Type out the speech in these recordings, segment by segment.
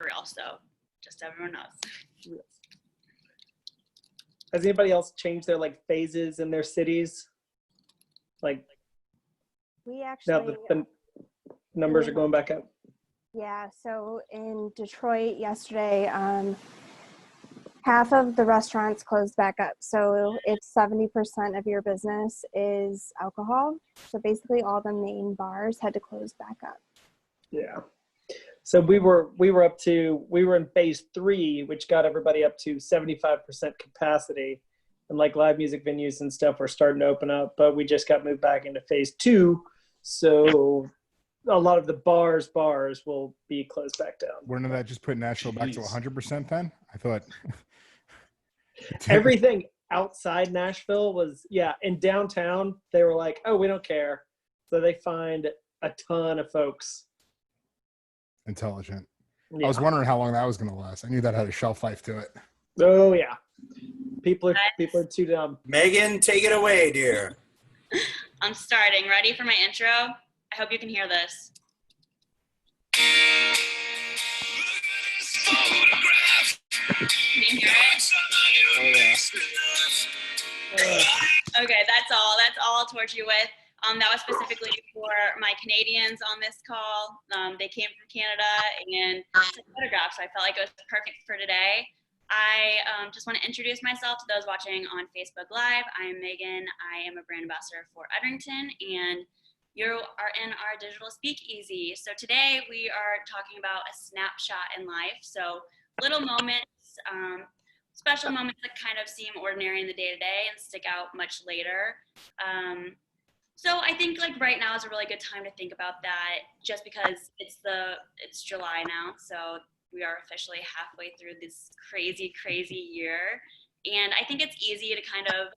real, so just so everyone knows. Has anybody else changed their like phases in their cities? Like We now actually, the numbers are going back up. yeah, so in Detroit yesterday, half of the restaurants closed back up. So it's 70% of your business is alcohol. So basically all the main bars had to close back up. Yeah. So we were in phase 3, which got everybody up to 75% capacity, and like live music venues and stuff were starting to open up, but we just got moved back into phase 2. So a lot of the bars will be closed back down. Wouldn't that just put Nashville back to 100% then? I thought everything outside Nashville was, in downtown, they were like, oh, we don't care. So they find a ton of folks. Intelligent. Yeah. I was wondering how long that was going to last. I knew that had a shelf life to it. Oh yeah, people are too dumb. Megan, take it away, dear. I'm starting. Ready for my intro? I hope you can hear this. Can you hear it? Oh, yeah. Okay, that's all. That's all I'll torture you with. That was specifically for my Canadians on this call. They came from Canada and took photographs, so I felt like it was perfect for today. I just want to introduce myself to those watching on Facebook Live. I'm Megan. I am a brand ambassador for Edrington, and you are in our digital speakeasy. So today we are talking about a snapshot in life. So little moments, special moments that kind of seem ordinary in the day-to-day and stick out much later. So I think like right now is a really good time to think about that, just because it's July now, so we are officially halfway through this crazy year, and I think it's easy to kind of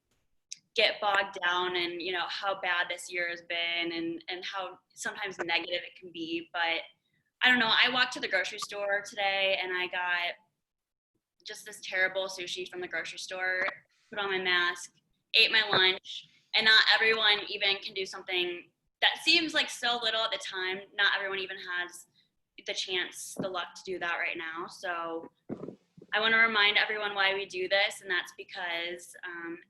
get bogged down in, you know, how bad this year has been and how sometimes negative it can be. But I don't know, I walked to the grocery store today and I got just this terrible sushi from the grocery store, put on my mask, ate my lunch. And not everyone even can do something that seems like so little at the time. Not everyone even has the chance, the luck to do that right now. So I want to remind everyone why we do this, and that's because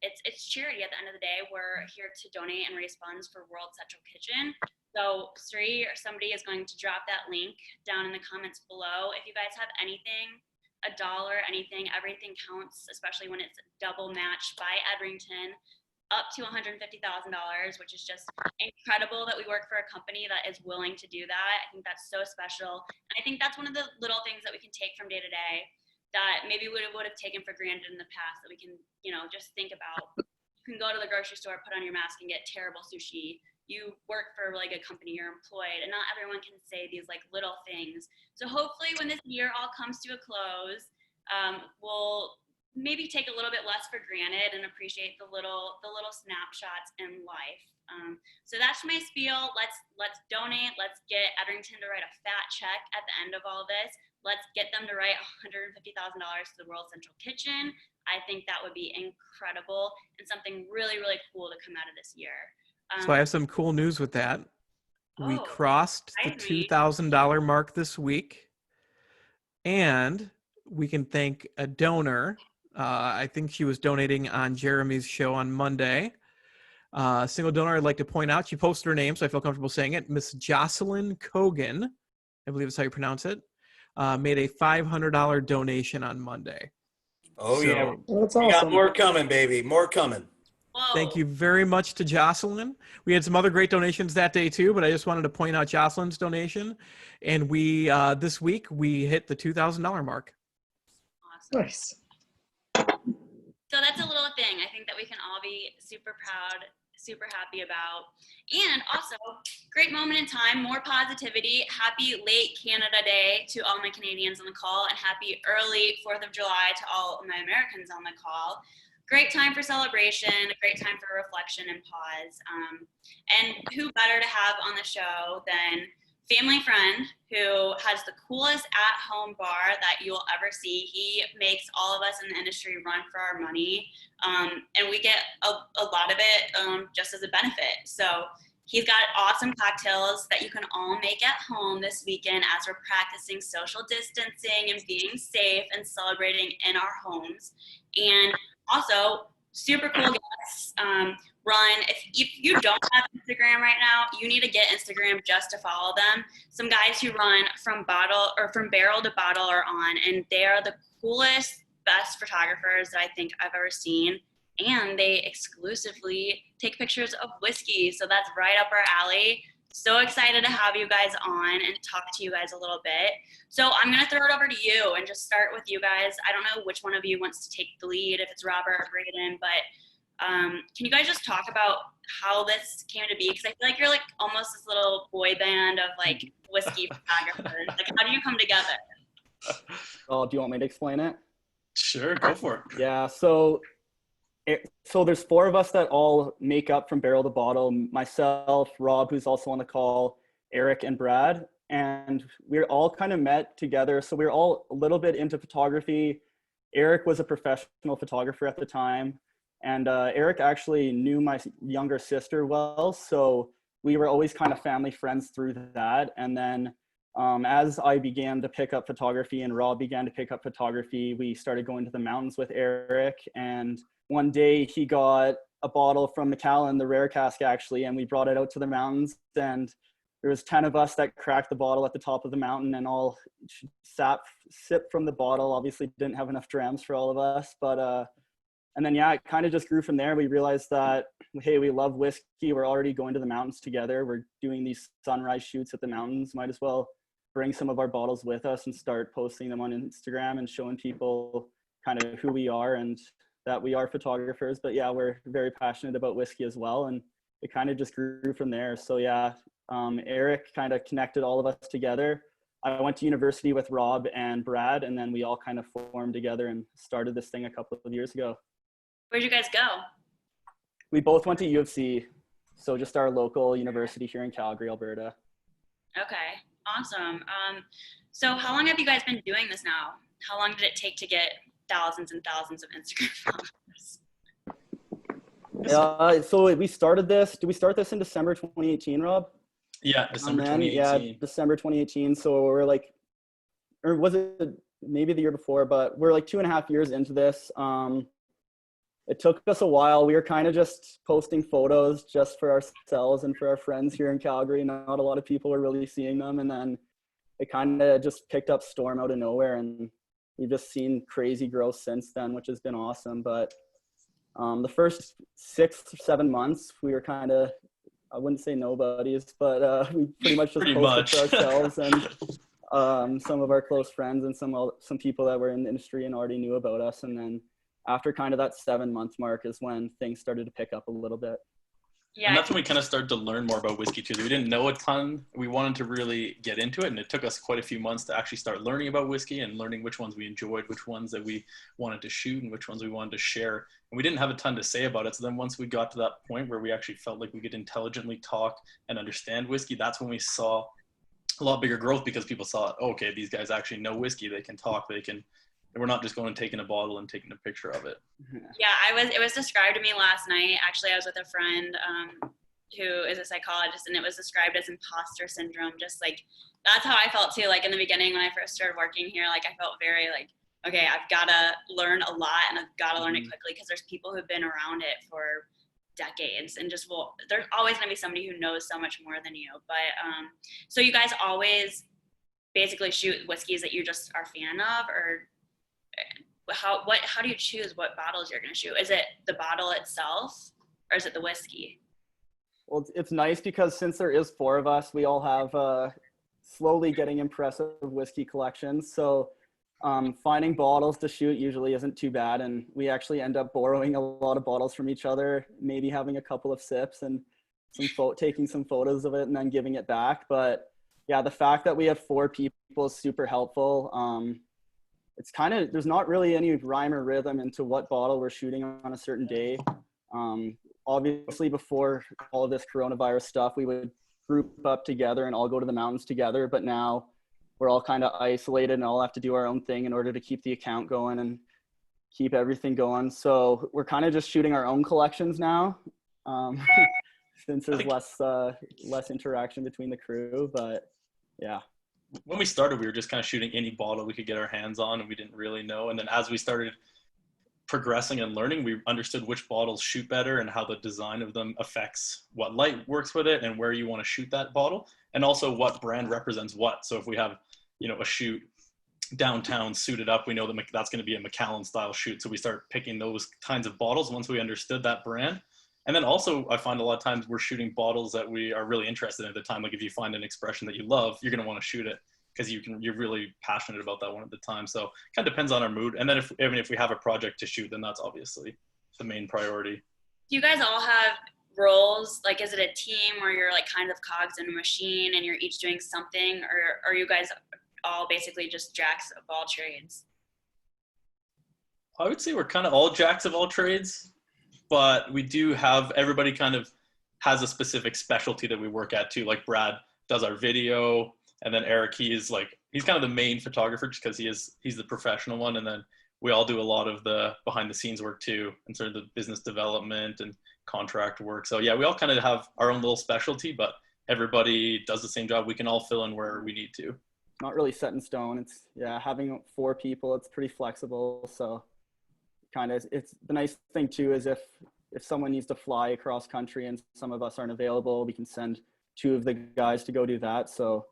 it's charity. At the end of the day, we're here to donate and raise funds for World Central Kitchen. So Sri or somebody is going to drop that link down in the comments below. If you guys have anything, $1, anything, everything counts, especially when it's double matched by Edrington, up to $150,000, which is just incredible that we work for a company that is willing to do that. I think that's so special. And I think that's one of the little things that we can take from day to day that maybe we would have taken for granted in the past, that we can, you know, just think about. You can go to the grocery store, put on your mask, and get terrible sushi. You work for a really good company, you're employed, and not everyone can say these like little things. So hopefully when this year all comes to a close, we'll maybe take a little bit less for granted and appreciate the little snapshots in life. So that's my spiel. Let's donate. Let's get Edrington to write a fat check at the end of all this. Let's get them to write $150,000 to the World Central Kitchen. I think that would be incredible and something really, really cool to come out of this year. So I have some cool news with that. We crossed the $2,000 mark this week, and we can thank a donor. I think she was donating on Jeremy's show on Monday. Single donor I'd like to point out, she posted her name, so I feel comfortable saying it. Miss Jocelyn Kogan, I believe is how you pronounce it, made a $500 donation on Monday. Oh, so, yeah. That's We awesome. got more coming, baby. More coming. Whoa. Thank you very much to Jocelyn. We had some other great donations that day too, but I just wanted to point out Jocelyn's donation. And we this week we hit the $2,000 mark. Awesome. Nice. So that's a little thing I think that we can all be super proud, super happy about. And also, great moment in time, more positivity. Happy late Canada Day to all my Canadians on the call, and happy early 4th of July to all my Americans on the call. Great time for celebration, a great time for reflection and pause. And who better to have on the show than family friend who has the coolest at-home bar that you will ever see. He makes all of us in the industry run for our money, and we get a lot of it just as a benefit. So He's got awesome cocktails that you can all make at home this weekend as we're practicing social distancing and being safe and celebrating in our homes. And also, super cool guests run. If you don't have Instagram right now, you need to get Instagram just to follow them. Some guys who run from barrel to bottle are on, and they are the coolest, best photographers that I think I've ever seen. And they exclusively take pictures of whiskey. So that's right up our alley. So excited to have you guys on and talk to you guys a little bit. So I'm going to throw it over to you and just start with you guys. I don't know which one of you wants to take the lead, if it's Robert or Braden, but can you guys just talk about how this came to be? Because I feel like you're like almost this little boy band of like whiskey photographers. Like, how do you come together? Oh, do you want me to explain it? Sure, go for it. Yeah, so there's 4 of us that all make up from barrel to bottle. Myself, Rob, who's also on the call, Eric, and Brad. And we're all kind of met together. So we're all a little bit into photography. Eric was a professional photographer at the time. And Eric actually knew my younger sister well. So we were always kind of family friends through that. And then as I began to pick up photography and Rob began to pick up photography, we started going to the mountains with Eric. And one day he got a bottle from Macallan, the rare cask actually, and we brought it out to the mountains. And there was 10 of us that cracked the bottle at the top of the mountain and all sipped from the bottle. Obviously didn't have enough drams for all of us, but and then, yeah, it kind of just grew from there. We realized that, hey, we love whiskey. We're already going to the mountains together. We're doing these sunrise shoots at the mountains. Might as well bring some of our bottles with us and start posting them on Instagram and showing people kind of who we are and that we are photographers. But yeah, we're very passionate about whiskey as well. And it kind of just grew from there. So yeah, Eric kind of connected all of us together. I went to university with Rob and Brad, and then we all kind of formed together and started this thing a couple of years ago. Where'd you guys go? We both went to U of C, so just our local university here in Calgary, Alberta. Okay, awesome. So how long have you guys been doing this now? How long did it take to get thousands and thousands of Instagram followers? So we started this. Did we start this in December 2018, Rob? Yeah, December 2018. Yeah, December 2018. So we're like, or was it maybe the year before? But we're like 2.5 years into this. It took us a while. We were kind of just posting photos just for ourselves and for our friends here in Calgary. Not a lot of people were really seeing them. And then it kind of just picked up storm out of nowhere. And we've just seen crazy growth since then, which has been awesome. But the first 6 or 7 months, we were kind of, I wouldn't say nobodies, but we pretty much just posted for ourselves and some of our close friends and some people that were in the industry and already knew about us. And then after kind of that 7-month mark is when things started to pick up a little bit. Yeah. And that's when we kind of started to learn more about whiskey too. We didn't know a ton. We wanted to really get into it, and it took us quite a few months to actually start learning about whiskey and learning which ones we enjoyed, which ones that we wanted to shoot, and which ones we wanted to share. And we didn't have a ton to say about it. So then once we got to that point where we actually felt like we could intelligently talk and understand whiskey, that's when we saw a lot bigger growth, because people saw, oh, okay, these guys actually know whiskey. They can talk. We're not just going and taking a bottle and taking a picture of it. Yeah, it was described to me last night. Actually, I was with a friend who is a psychologist, and it was described as imposter syndrome. Just like, that's how I felt too. Like in the beginning when I first started working here, like I felt very like, okay, I've got to learn a lot and I've got to learn it quickly, because there's people who've been around it for decades and just there's always going to be somebody who knows so much more than you. But so you guys always basically shoot whiskeys that you just are a fan of, or how do you choose what bottles you're going to shoot? Is it the bottle itself, or is it the whiskey? Well, it's nice because since there is 4 of us, we all have slowly getting impressive whiskey collections. So finding bottles to shoot usually isn't too bad. And we actually end up borrowing a lot of bottles from each other, maybe having a couple of sips and taking some photos of it and then giving it back. But yeah, the fact that we have 4 people is super helpful. It's kind of, there's not really any rhyme or rhythm into what bottle we're shooting on a certain day. Obviously before all of this coronavirus stuff, we would group up together and all go to the mountains together. But now we're all kind of isolated and all have to do our own thing in order to keep the account going and keep everything going. So we're kind of just shooting our own collections now. since there's less interaction between the crew. But yeah. When we started, we were just kind of shooting any bottle we could get our hands on, and we didn't really know. And then as we started progressing and learning, we understood which bottles shoot better and how the design of them affects what light works with it and where you want to shoot that bottle, and also what brand represents what. So if we have, a shoot downtown suited up, we know that that's going to be a Macallan style shoot. So we start picking those kinds of bottles once we understood that brand. And then also I find a lot of times we're shooting bottles that we are really interested in at the time. Like if you find an expression that you love, you're going to want to shoot it because you're really passionate about that one at the time. So it kind of depends on our mood. And then if we have a project to shoot, then that's obviously the main priority. Do you guys all have roles? Like, is it a team where you're like kind of cogs in a machine and you're each doing something, or are you guys all basically just jacks of all trades? I would say we're kind of all jacks of all trades, but we do have, everybody kind of has a specific specialty that we work at too. Like Brad does our video, and then Eric, he's kind of the main photographer just because he's the professional one. And then we all do a lot of the behind the scenes work too, and sort of the business development and contract work. So yeah, we all kind of have our own little specialty, but everybody does the same job. We can all fill in where we need to. Not really set in stone. It's having 4 people, it's pretty flexible. So kind of, it's the nice thing too is if someone needs to fly across country and some of us aren't available, we can send 2 of the guys to go do that. So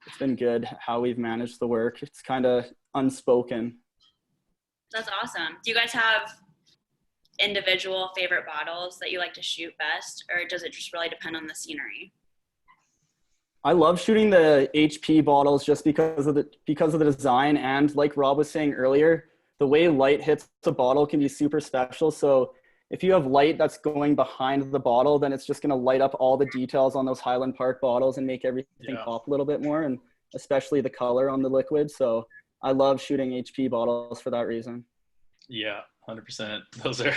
it's been good how we've managed the work. It's kind of unspoken. That's awesome. Do you guys have individual favorite bottles that you like to shoot best, or does it just really depend on the scenery? I love shooting the HP bottles just because of the design, and like Rob was saying earlier, the way light hits the bottle can be super special. So if you have light that's going behind the bottle, then it's just going to light up all the details on those Highland Park bottles and make everything pop a little bit more, and especially the color on the liquid. So I love shooting HP bottles for that reason. Yeah, 100%. Those are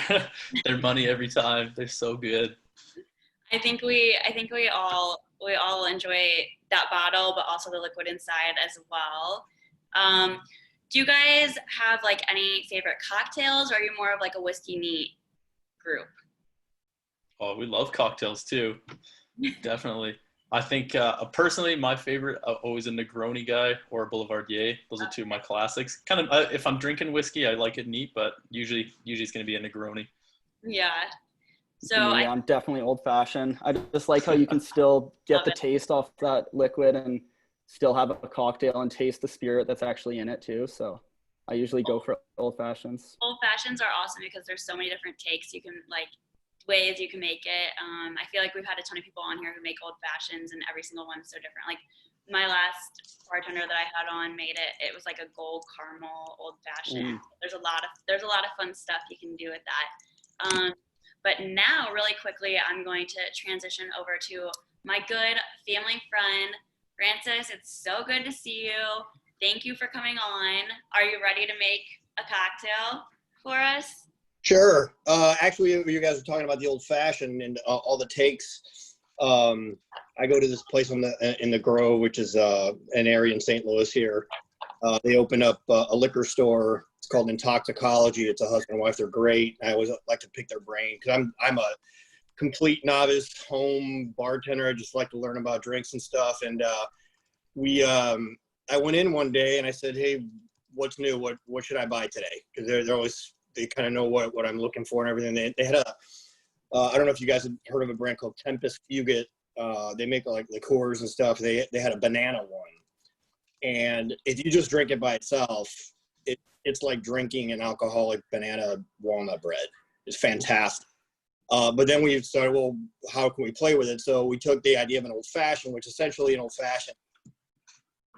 they're money every time. They're so good. I think we all enjoy that bottle, but also the liquid inside as well. Do you guys have like any favorite cocktails, or are you more of like a whiskey neat group? Oh, we love cocktails too. Definitely. I think personally, my favorite, always a Negroni guy or a Boulevardier. Those are 2 of my classics. Kind of, if I'm drinking whiskey, I like it neat, but usually it's going to be a Negroni. Yeah. So I'm definitely old fashioned. I just like how you can still get the taste off that liquid and still have a cocktail and taste the spirit that's actually in it too. So I usually go for old fashions. Old fashions are awesome because there's so many different takes you can ways you can make it. I feel like we've had a ton of people on here who make old fashions, and every single one's so different. Like my last bartender that I had on made it was like a gold caramel old fashioned. There's a lot of fun stuff you can do with that. But now, really quickly, I'm going to transition over to my good family friend, Francis. It's so good to see you. Thank you for coming on. Are you ready to make a cocktail for us? Sure. Actually, you guys are talking about the old fashioned and all the takes. I go to this place in the Grove, which is an area in St. Louis here. They opened up a liquor store. It's called Intoxicology. It's a husband and wife. They're great. I always like to pick their brain because I'm a complete novice home bartender. I just like to learn about drinks and stuff. And I went in one day and I said, "Hey, what's new? What should I buy today?" Because they're always, they kind of know what I'm looking for and everything. They had I don't know if you guys have heard of a brand called Tempest Fugit. They make like liqueurs and stuff. They had a banana one. And if you just drink it by itself, it's like drinking an alcoholic banana walnut bread. It's fantastic. But then we started, well, how can we play with it? So we took the idea of an old fashioned, which essentially an old fashioned,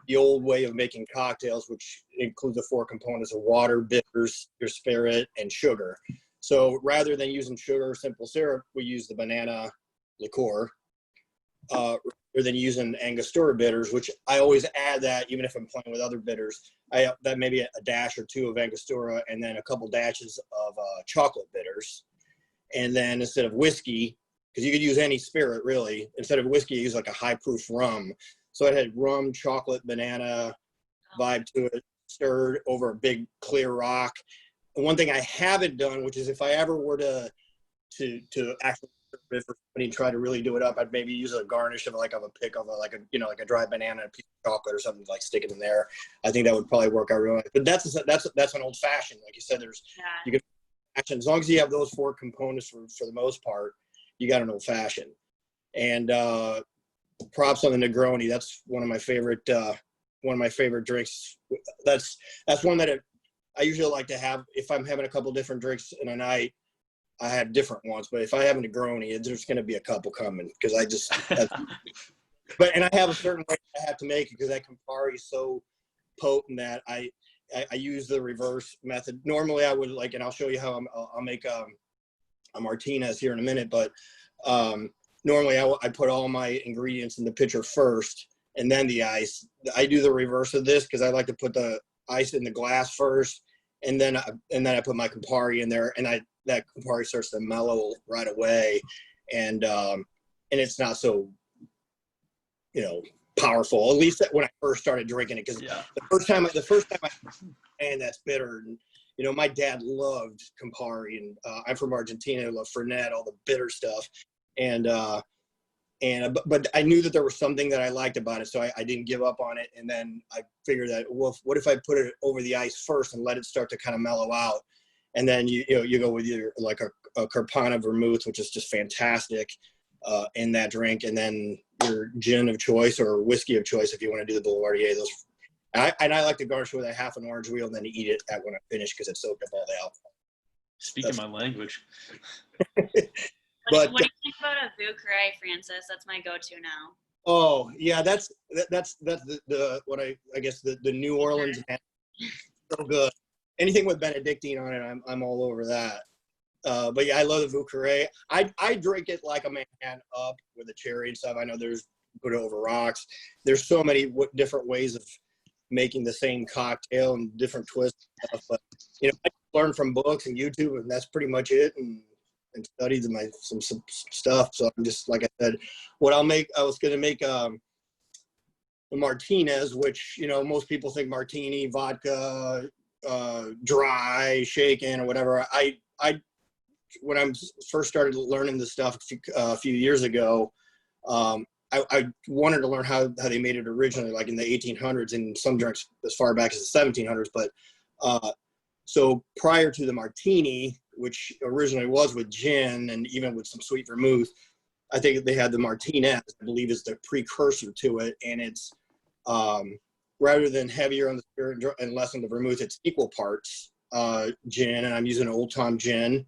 the old way of making cocktails, which includes the 4 components of water, bitters, your spirit, and sugar. So rather than using sugar or simple syrup, we use the banana liqueur. Rather than using Angostura bitters, which I always add that even if I'm playing with other bitters, that maybe a dash or 2 of Angostura and then a couple dashes of chocolate bitters. And then instead of whiskey, because you could use any spirit really, instead of whiskey, you use like a high proof rum. So it had rum, chocolate, banana vibe to it, stirred over a big clear rock. And one thing I haven't done, which is if I ever were to actually if somebody tried to really do it up, I'd maybe use a garnish of a pick of like a dried banana and a piece of chocolate or something, like stick it in there. I think that would probably work out really well. But that's an old fashioned. Like you said, you can, as long as you have those 4 components for the most part, you got an old fashioned. And props on the Negroni. That's one of my favorite drinks. That's one that I usually like to have if I'm having a couple different drinks in a night. I have different ones, but if I have a Negroni, there's going to be a couple coming because and I have a certain way I have to make it because that Campari is so potent that I use the reverse method. Normally I would and I'll show you how I'll make a Martinez here in a minute, but normally I put all my ingredients in the pitcher first and then the ice. I do the reverse of this because I like to put the ice in the glass first, and then I put my Campari in there, and that Campari starts to mellow right away, and it's not so powerful. At least when I first started drinking it, because the first time and that's bitter. And, my dad loved Campari, and I'm from Argentina. I love Fernet, all the bitter stuff, but I knew that there was something that I liked about it, so I didn't give up on it. And then I figured that, well, what if I put it over the ice first and let it start to kind of mellow out, and then you go with your a Carpana vermouth, which is just fantastic in that drink, and then your gin of choice or whiskey of choice if you want to do the Boulevardier. I like to garnish with a half an orange wheel and then eat it when I finish because it soaked up all the alcohol. Speaking my language. What do you think about a Vieux Carré, Francis? That's my go-to now. Oh yeah, that's the what I guess the New Orleans man. So good. Anything with Benedictine on it, I'm all over that. But yeah, I love the Vieux Carré. I drink it like a man up with a cherry and stuff. I know there's put it over rocks. There's so many different ways of making the same cocktail and different twists and stuff. But I learned from books and YouTube, and that's pretty much it. And studied some stuff. So I'm just, like I said, I was going to make a Martinez, which, most people think martini, vodka, dry, shaken or whatever. When I first started learning this stuff a few years ago, I wanted to learn how they made it originally, like in the 1800s, and some drinks as far back as the 1700s. But so prior to the martini, which originally was with gin and even with some sweet vermouth, I think they had the Martinez, I believe is the precursor to it. And it's rather than heavier on the spirit and less on the vermouth, it's equal parts gin, and I'm using an Old Tom gin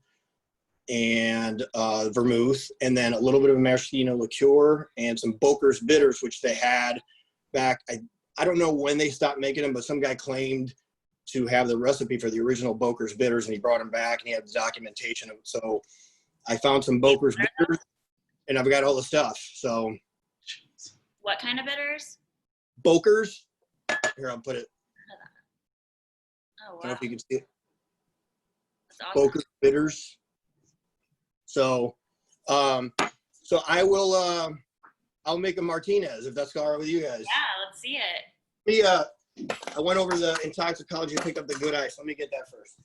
and vermouth, and then a little bit of a maraschino liqueur and some Boker's bitters, which they had back. I don't know when they stopped making them, but some guy claimed to have the recipe for the original Boker's bitters, and he brought them back, and he had the documentation. So I found some Boker's bitters, and I've got all the stuff. So what kind of bitters? Boker's. Here, I'll put it. Oh, wow. I don't know if you can see it. That's awesome. Boker's bitters. So I will. I'll make a Martinez if that's all right with you guys. Yeah, let's see it. I went over the Intoxicology and picked up the good ice. Let me get that first.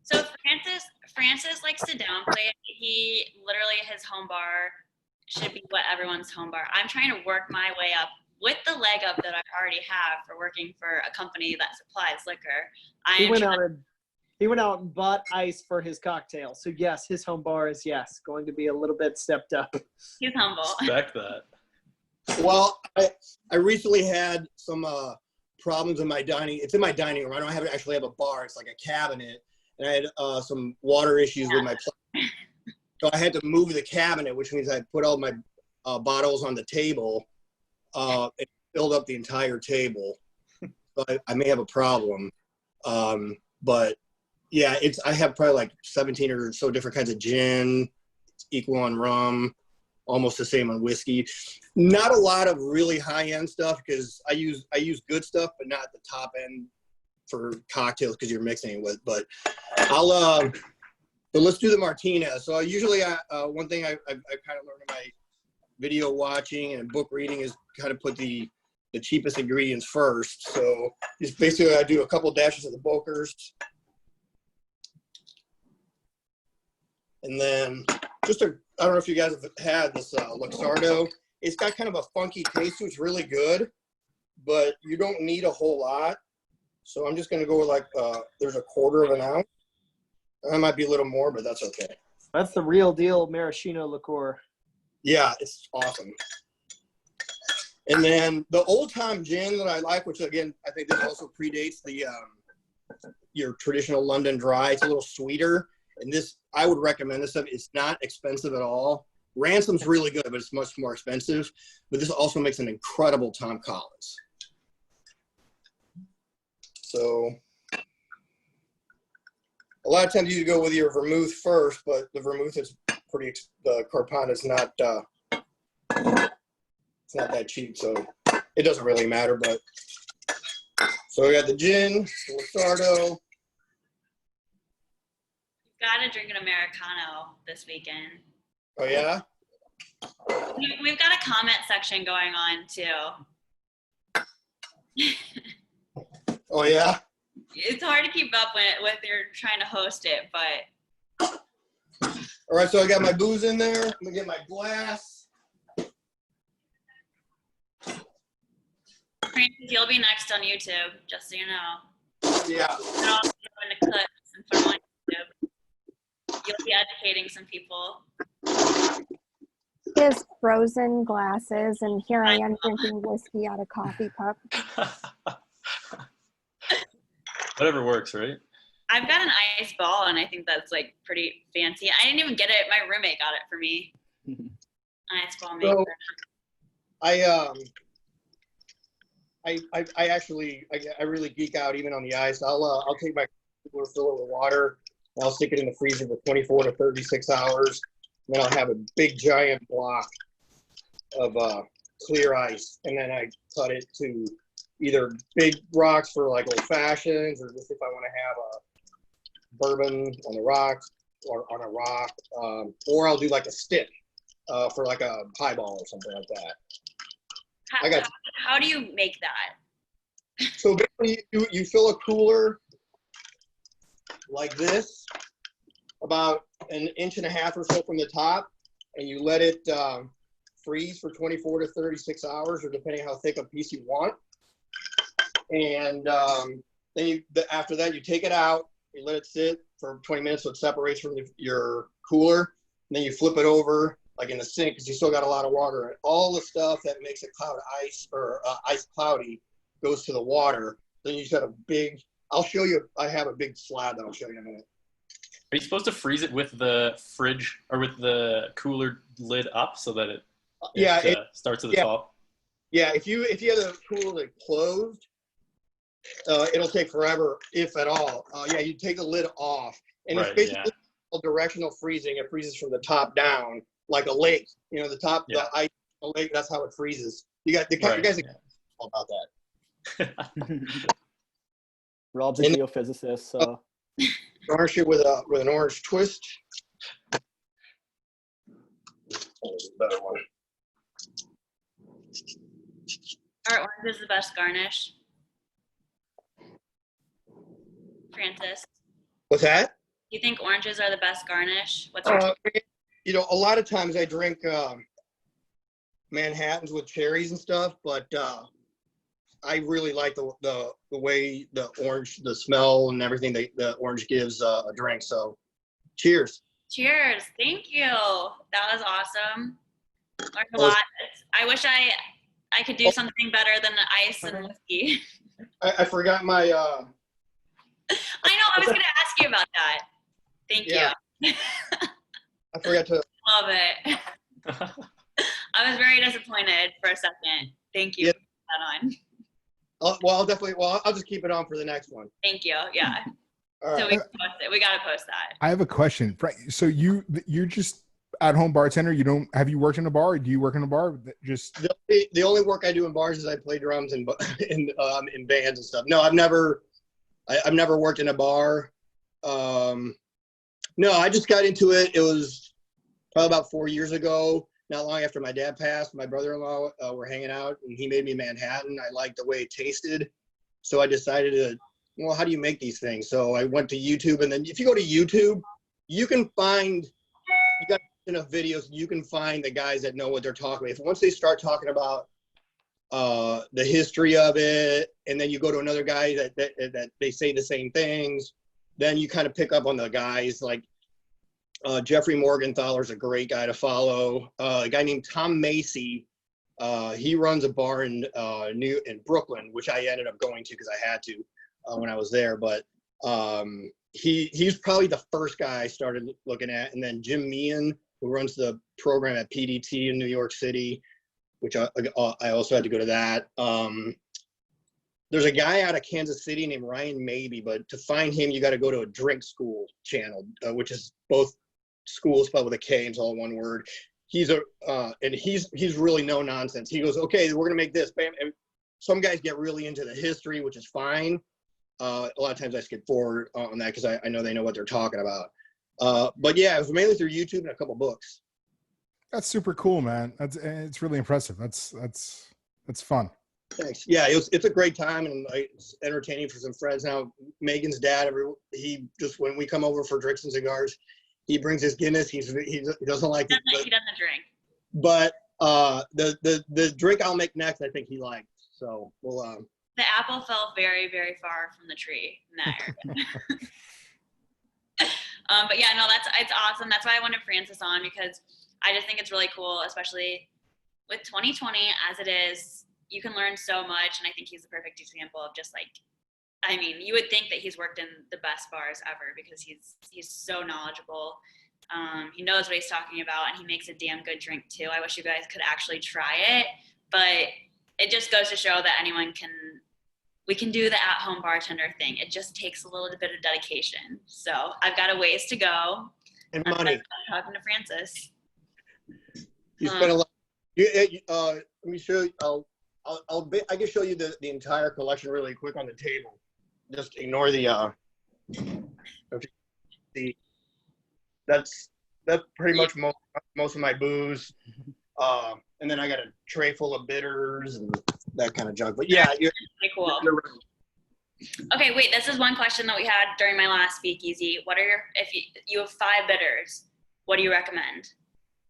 So Francis likes to downplay it. He literally, his home bar should be what everyone's home bar. I'm trying to work my way up with the leg up that I already have for working for a company that supplies liquor. He went out and bought ice for his cocktail. So yes, his home bar is going to be a little bit stepped up. He's humble. Respect that. Well, I recently had some problems in my dining. It's in my dining room. I don't actually have a bar. It's like a cabinet. And I had some water issues with my plate. So I had to move the cabinet, which means I put all my bottles on the table. It filled up the entire table. So I may have a problem. But yeah, I have probably like 17 or so different kinds of gin. It's equal on rum. Almost the same on whiskey. Not a lot of really high-end stuff because I use good stuff, but not the top end for cocktails because you're mixing it with. But but let's do the Martinez. So usually, one thing I've kind of learned in my video watching and book reading is kind of put the cheapest ingredients first. So just basically, I do a couple dashes of the Boker's, and then just a I don't know if you guys have had this Luxardo. It's got kind of a funky taste, so it's really good, but you don't need a whole lot. So I'm just going to go with like, there's a quarter of an ounce. That might be a little more, but that's okay. That's the real deal maraschino liqueur. Yeah, it's awesome. And then the Old Time Gin that I like, which again, I think this also predates the your traditional London Dry. It's a little sweeter. And this, I would recommend this stuff. It's not expensive at all. Ransom's really good, but it's much more expensive. But this also makes an incredible Tom Collins. So a lot of times you go with your vermouth first, but the vermouth is pretty, the Carpana is not, it's not that cheap, so it doesn't really matter. But so we got the gin, the Luxardo. Got to drink an Americano this weekend. Oh yeah? We've got a comment section going on too. Oh yeah? It's hard to keep up when you're trying to host it, but. All right, so I got my booze in there. I'm gonna get my glass. Francis, you'll be next on YouTube, just so you know. Yeah. And I'll go into clips and put them on YouTube. You'll be educating some people. He has frozen glasses, and here I am drinking whiskey out of coffee cup. Whatever works, right? I've got an ice ball, and I think that's like pretty fancy. I didn't even get it. My roommate got it for me. Ice ball maker. So, I actually really geek out even on the ice. I'll take my cooler, fill it with water, and I'll stick it in the freezer for 24 to 36 hours. And then I'll have a big giant block of clear ice, and then I cut it to either big rocks for like old fashions, or just if I want to have a bourbon on the rocks or on a rock, or I'll do like a stick for like a highball or something like that. How do you make that? So basically, you fill a cooler like this, about an inch and a half or so from the top, and you let it freeze for 24 to 36 hours, or depending how thick a piece you want. And then after that, you take it out, you let it sit for 20 minutes so it separates from your cooler, and then you flip it over like in the sink because you still got a lot of water. And all the stuff that makes a cloud ice or ice cloudy goes to the water. Then you just got a big, I'll show you, I have a big slab that I'll show you in a minute. Are you supposed to freeze it with the fridge or with the cooler lid up so that it starts at the top? Yeah, if you have the cooler lid closed, it'll take forever, if at all. You take the lid off, and it's basically directional freezing. It freezes from the top down, like a lake. You know, the top, the ice, the lake. That's how it freezes. You got you guys are all about that. Rob's a geophysicist, so garnish it with an orange twist. Better one. Are oranges the best garnish? Francis, What's that? do you think oranges are the best garnish? What's You know, a lot of times I drink Manhattans with cherries and stuff, but I really like the way the orange, the smell and everything the orange gives a drink. So, cheers. Cheers! Thank you. That was awesome. Learned a lot. I wish I could do something better than the ice and whiskey. I forgot my. I know. I was going to ask you about that. Thank you. I forgot to. Love it. I was very disappointed for a second. Thank you for putting that on. I'll just keep it on for the next one. Thank you. Yeah. All right. So we can post it. We got to post that. I have a question. So you're just at-home bartender. Have you worked in a bar? Or do you work in a bar? Just the only work I do in bars is I play drums in bands and stuff. No, I've never worked in a bar. No, I just got into it. It was probably about 4 years ago. Not long after my dad passed, my brother-in-law were hanging out, and he made me Manhattan. I liked the way it tasted, so I decided to, well, how do you make these things? So I went to YouTube, and then if you go to YouTube, you can find, you got enough videos, you can find the guys that know what they're talking about. If once they start talking about the history of it, and then you go to another guy that they say the same things, then you kind of pick up on the guys like Jeffrey Morgenthaler's a great guy to follow. A guy named Tom Macy, he runs a bar in Brooklyn, which I ended up going to because I had to when I was there. But he's probably the first guy I started looking at. And then Jim Meehan, who runs the program at PDT in New York City, which I also had to go to that. There's a guy out of Kansas City named Ryan Maybe, but to find him, you got to go to a Drink School channel, which is both school spelled with a K, it's all one word. He's really no nonsense. He goes, okay, we're gonna make this. Bam. And some guys get really into the history, which is fine. A lot of times I skip forward on that because I know they know what they're talking about. But yeah, it was mainly through YouTube and a couple books. That's super cool, man. It's really impressive. That's fun. Thanks. Yeah, it's a great time and it's entertaining for some friends. Now, Megan's dad, he just when we come over for drinks and cigars, he brings his Guinness. He doesn't like it. He doesn't drink. But the drink I'll make next, I think he liked. So we'll. The apple fell very, very far from the tree in that area. But yeah, no, it's awesome. That's why I wanted Francis on, because I just think it's really cool, especially with 2020 as it is. You can learn so much, and I think he's the perfect example of just like, I mean, you would think that he's worked in the best bars ever because he's so knowledgeable. He knows what he's talking about, and he makes a damn good drink too. I wish you guys could actually try it, but it just goes to show that we can do the at-home bartender thing. It just takes a little bit of dedication. So I've got a ways to go. And money. I'm talking to Francis. You spent a lot. Let me show you. I can show you the entire collection really quick on the table. Just ignore the that's pretty much most of my booze. And then I got a tray full of bitters and that kind of junk. But yeah, really cool. Okay, wait, this is one question that we had during my last speakeasy. If you have 5 bitters, what do you recommend?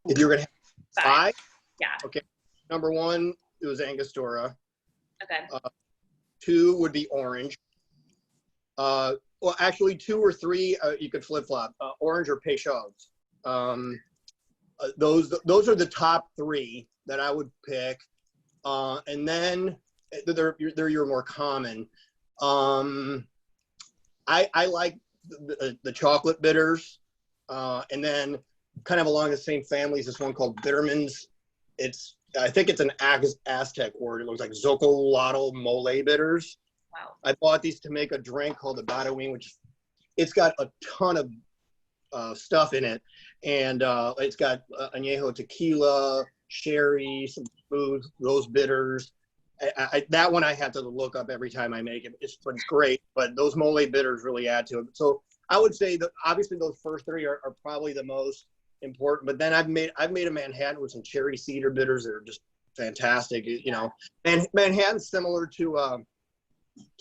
If you're gonna have 5? Yeah. Okay. Number 1, it was Angostura. Okay. 2 would be orange. Well, actually, 2 or 3 you could flip flop. Orange or Peychaud's. Those are the top 3 that I would pick. And then they're your more common. I like the chocolate bitters. And then kind of along the same family is this one called Bitterman's. I think it's an Aztec word. It looks like Zocolotl Mole bitters. Wow. I bought these to make a drink called the Badawin, which it's got a ton of stuff in it. And it's got añejo tequila, sherry, some smooth, those bitters. That one I have to look up every time I make it. It's great, but those mole bitters really add to it. So I would say that obviously those first 3 are probably the most important. But then I've made a Manhattan with some cherry cedar bitters that are just fantastic. You know, and Manhattan's similar to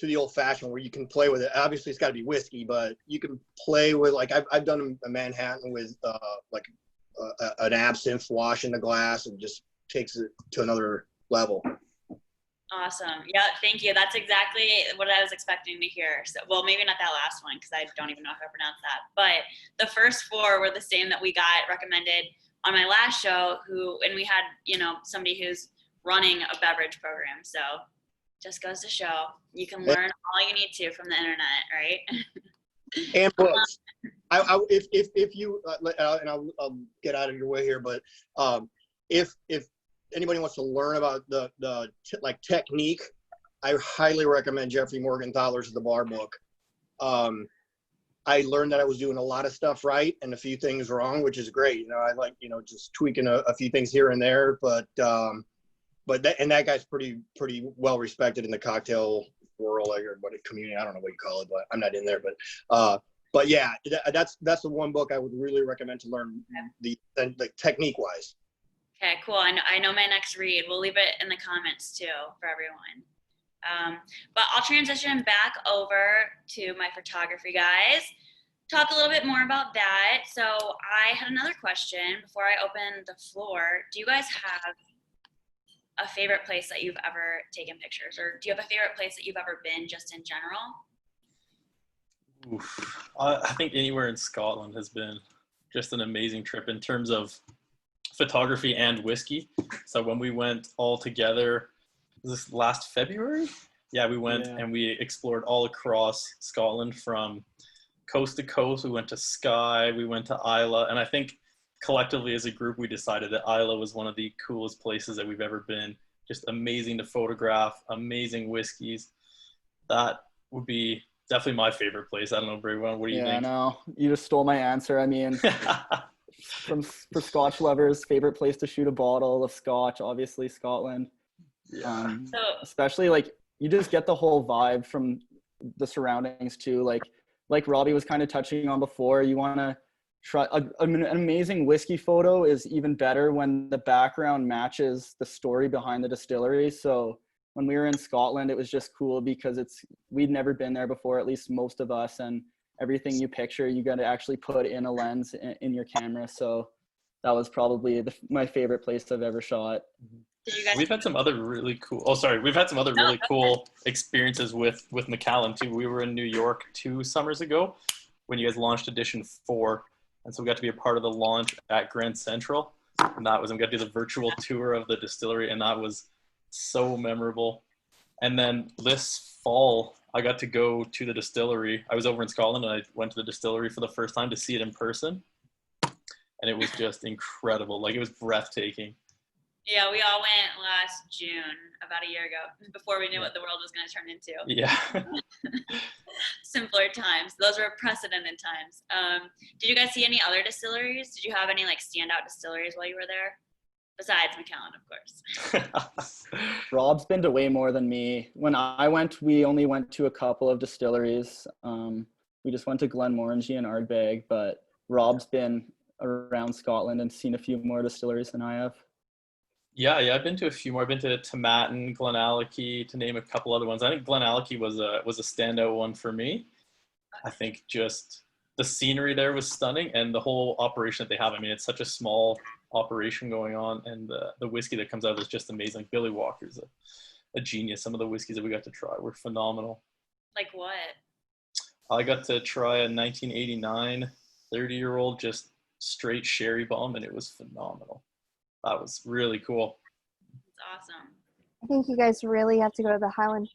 the old fashioned where you can play with it. Obviously, it's got to be whiskey, but you can play with like I've done a Manhattan with like an absinthe wash in the glass and just takes it to another level. Awesome. Yeah, thank you. That's exactly what I was expecting to hear. So, well, maybe not that last one because I don't even know how to pronounce that. But the first 4 were the same that we got recommended on my last show. And we had somebody who's running a beverage program. So just goes to show you can learn all you need to from the internet, right? And books. If you and I'll get out of your way here, but if anybody wants to learn about the technique, I highly recommend Jeffrey Morgenthaler's The Bar Book. I learned that I was doing a lot of stuff right and a few things wrong, which is great. I like just tweaking a few things here and there, but that guy's pretty well respected in the cocktail world, like everybody community. I don't know what you call it, but I'm not in there. But yeah, that's the one book I would really recommend to learn the technique wise. Okay, cool. I know my next read. We'll leave it in the comments too for everyone. But I'll transition back over to my photography guys. talk a little bit more about that. So I had another question before I open the floor. Do you guys have a favorite place that you've ever taken pictures, or do you have a favorite place that you've ever been just in general? Oof. I think anywhere in Scotland has been just an amazing trip in terms of photography and whiskey. So when we went all together, was this last February? Yeah, we went and we explored all across Scotland from coast to coast. We went to Skye, we went to Islay, and I think collectively as a group we decided that Islay was one of the coolest places that we've ever been. Just amazing to photograph, amazing whiskeys. That would be definitely my favorite place. I don't know, Braywan, what do you think? Yeah, no, you just stole my answer. I mean, for Scotch lovers, favorite place to shoot a bottle of Scotch, obviously Scotland. Yeah. Especially like you just get the whole vibe from the surroundings too. Like Robbie was kind of touching on before, you want to try an amazing whiskey photo is even better when the background matches the story behind the distillery. So when we were in Scotland, it was just cool because we'd never been there before, at least most of us, and everything you picture, you got to actually put in a lens in your camera. So that was probably my favorite place I've ever shot. We've had some other really cool, we've had some other really cool experiences with Macallan too. We were in New York 2 summers ago when you guys launched edition 4. And so we got to be a part of the launch at Grand Central. And we got to do the virtual tour of the distillery, and that was so memorable. And then this fall, I got to go to the distillery. I was over in Scotland and I went to the distillery for the first time to see it in person. And it was just incredible. Like, it was breathtaking. Yeah, we all went last June, about a year ago, before we knew what the world was going to turn into. Yeah. Simpler times. Those were precedented times. Did you guys see any other distilleries? Did you have any like standout distilleries while you were there? Besides Macallan, of course. Rob's been to way more than me. When I went, we only went to a couple of distilleries. We just went to Glenmorangie and Ardbeg, but Rob's been around Scotland and seen a few more distilleries than I have. Yeah, I've been to a few more. I've been to Tomatin, Glenallachie, to name a couple other ones. I think Glenallachie was a standout one for me. I think just the scenery there was stunning, and the whole operation that they have. I mean, it's such a small operation going on, and the whiskey that comes out is just amazing. Billy Walker's a genius. Some of the whiskeys that we got to try were phenomenal. Like what? I got to try a 1989 30-year-old just straight sherry bomb, and it was phenomenal. That was really cool. It's awesome. I think you guys really have to go to the Highland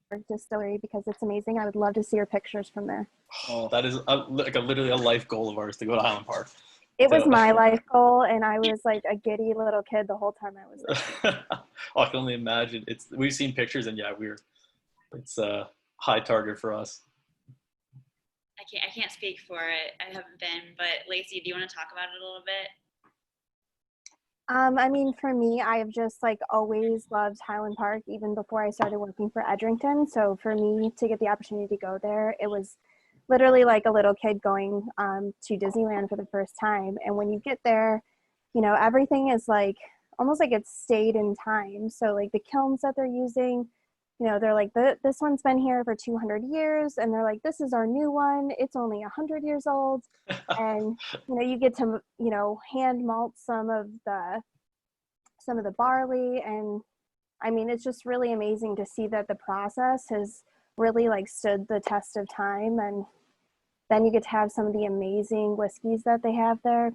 Park Distillery because it's amazing. I would love to see your pictures from there. Oh, that is literally a life goal of ours to go to Highland Park. It was my life goal, and I was like a giddy little kid the whole time I was there. I can only imagine. We've seen pictures, and yeah, it's a high target for us. I can't speak for it. I haven't been, but Lacey, do you want to talk about it a little bit? I mean, for me, I've just like always loved Highland Park, even before I started working for Edrington. So for me to get the opportunity to go there, it was literally like a little kid going to Disneyland for the first time. And when you get there, you know, everything is like almost like it's stayed in time. So like the kilns that they're using, you know, they're like, this one's been here for 200 years. And they're like, this is our new one. It's only 100 years old. And, you know, you get to, you know, hand malt some of the barley. And I mean, it's just really amazing to see that the process has really like stood the test of time. And then you get to have some of the amazing whiskeys that they have there.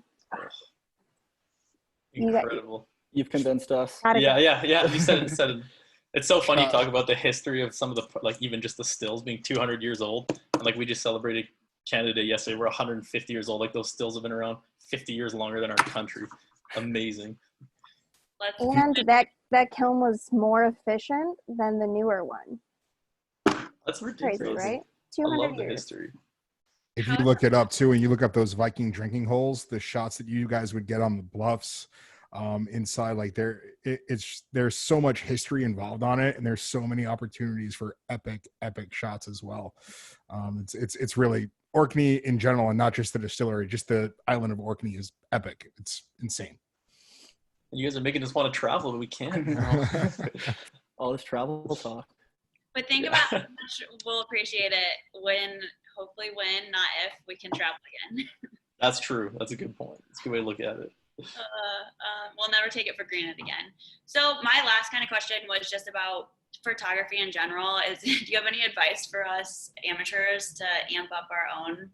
Incredible. You've convinced us. Yeah. You said it. It's so funny you talk about the history of some of the, like even just the stills being 200 years old. And like we just celebrated Canada Day yesterday. We're 150 years old. Like those stills have been around 50 years longer than our country. Amazing. And that kiln was more efficient than the newer one. That's ridiculous. Crazy, right? I 200 love the years. history. If you look it up too, and you look up those Viking drinking holes, the shots that you guys would get on the bluffs, inside, like there's so much history involved on it, and there's so many opportunities for epic shots as well. It's really Orkney in general, and not just the distillery, just the island of Orkney is epic. It's insane. You guys are making us want to travel, but we can't. All this travel talk. But think about how much we'll appreciate it when hopefully hopefully when, not if, we can travel again. That's true. That's a good point. It's a good way to look at it. We'll never take it for granted again. So my last kind of question was just about photography in general. Is do you have any advice for us amateurs to amp up our own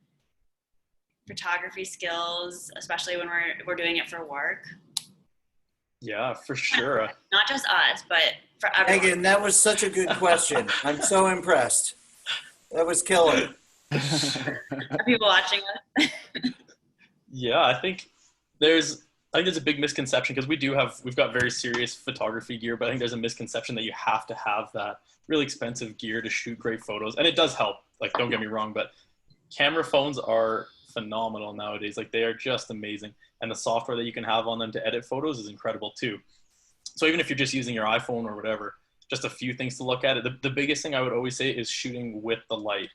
photography skills, especially when we're doing it for work? Yeah, for sure. Not just us, but for everyone. Megan, that was such a good question. I'm so impressed. That was killer. Are people watching us? Yeah, I think there's a big misconception because we've got very serious photography gear, but I think there's a misconception that you have to have that really expensive gear to shoot great photos. And it does help, like, don't get me wrong, but camera phones are phenomenal nowadays. Like, they are just amazing. And the software that you can have on them to edit photos is incredible too. So even if you're just using your iPhone or whatever, just a few things to look at. The biggest thing I would always say is shooting with the light.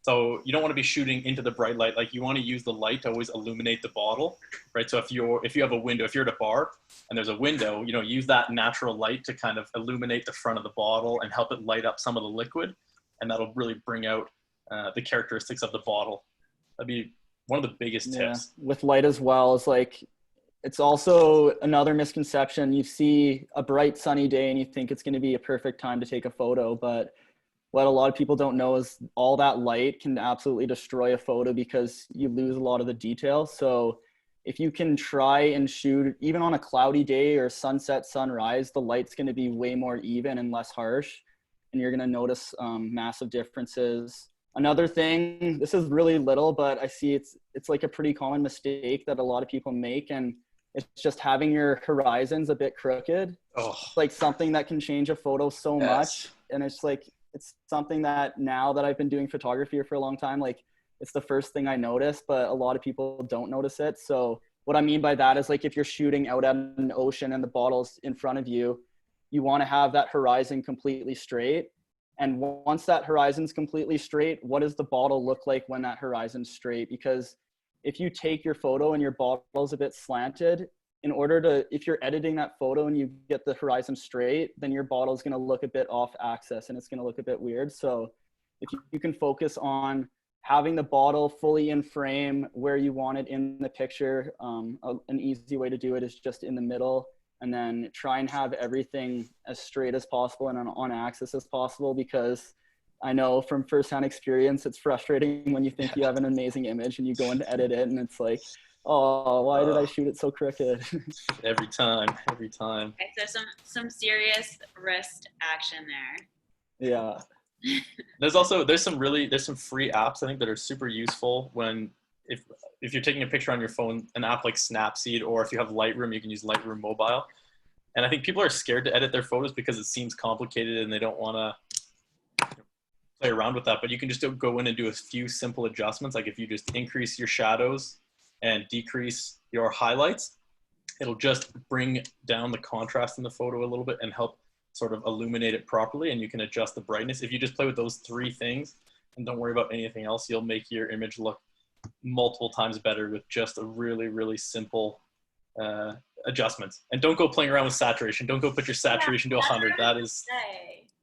So you don't want to be shooting into the bright light. Like, you want to use the light to always illuminate the bottle, right? So if you have a window, if you're at a bar and there's a window, use that natural light to kind of illuminate the front of the bottle and help it light up some of the liquid. And that'll really bring out the characteristics of the bottle. That'd be one of the biggest tips. With light as well, is like, it's also another misconception. You see a bright sunny day and you think it's going to be a perfect time to take a photo, but what a lot of people don't know is all that light can absolutely destroy a photo because you lose a lot of the detail. So if you can try and shoot even on a cloudy day or sunset, sunrise, the light's going to be way more even and less harsh, and you're going to notice massive differences. Another thing, this is really little, but I see it's like a pretty common mistake that a lot of people make, and it's just having your horizons a bit crooked. It's like something that can change a photo so much, and it's something that now that I've been doing photography for a long time, like, it's the first thing I notice, but a lot of people don't notice it. So what I mean by that is, like, if you're shooting out at an ocean and the bottle's in front of you, you want to have that horizon completely straight. And once that horizon's completely straight, what does the bottle look like when that horizon's straight? Because if you take your photo and your bottle's a bit slanted, if you're editing that photo and you get the horizon straight, then your bottle is going to look a bit off axis and it's going to look a bit weird. So if you can focus on having the bottle fully in frame where you want it in the picture, an easy way to do it is just in the middle, and then try and have everything as straight as possible and on axis as possible, because I know from firsthand experience, it's frustrating when you think you have an amazing image and you go in to edit it and it's like, oh, why did I shoot it so crooked? Every time. Okay, so some serious wrist action there. Yeah. There's some free apps I think that are super useful if you're taking a picture on your phone, an app like Snapseed, or if you have Lightroom, you can use Lightroom Mobile. And I think people are scared to edit their photos because it seems complicated and they don't want to play around with that. But you can just go in and do a few simple adjustments. Like, if you just increase your shadows and decrease your highlights, it'll just bring down the contrast in the photo a little bit and help sort of illuminate it properly. And you can adjust the brightness. If you just play with those three things and don't worry about anything else, you'll make your image look multiple times better with just a really, really simple adjustments. And don't go playing around with saturation. Don't go put your saturation to 100. That is...